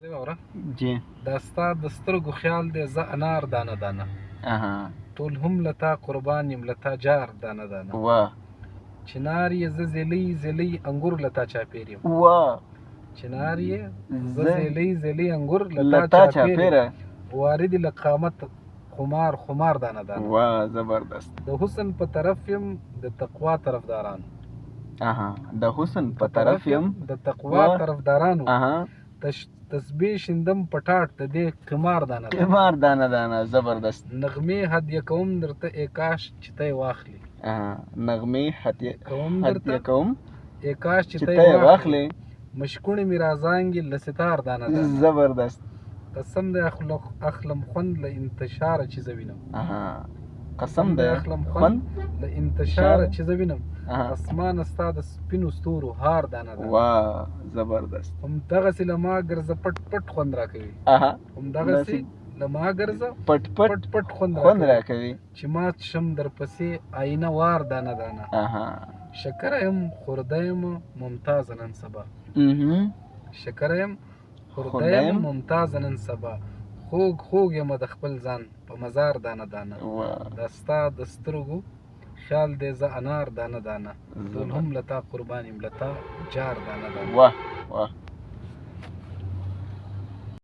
واوره جی دا ستا د سترګو خیال دی زه انار دانه دانه اها ټول هم له تا قربان یم له تا جار دانه دانه واه چنار یې زه زلی زلی انګور له تا چاپېر یم واه چنار یې زه زه زلی زلی انګور له له تا تا چاپېر چاپېره یم وارد له قامت خمار خمار دانه دانه واه زبردست د حسن په طرف یم د تقوا طرفدارانو اها د حسن په طرف یم د تقوا طرفدارانو اها تسبیح شیندم پټاټ د دې قمار دانه دانه قمار دانه دانه زبردست نغمې هدیه کوم درته ای کاش چې ته یې واخلې نغمې هدیه درته کوم ای کاش چې ته یې یې واخلې مشکونې مې رازانګې له ستار دانه دانه زبردست قسم دی اخلم خوند له انتشاره چې زه وینم قسم دی اخلم خوند له انتشاره چې زه وینم اسمانه ستا د سپینو ستورو هار دانه دانه واه زبردست همدغسې له ما ګرځه پټ پټ خوند راکوي همدغسې له ما ګرځه پټ پټ خوند راکوي چې ما شم درپسې آینه وار دانه دانه شکره یم خورده یم ممتازه نن سبا شکره یم خورده یم ممتازه نن سبا خوږ یم د خپل ځان په مزار دانه دانه دا ستا د سترګو خیال دی زه انار دانه دانه ټول هم له تا قربان یم له تا جار دانه دانه واه واه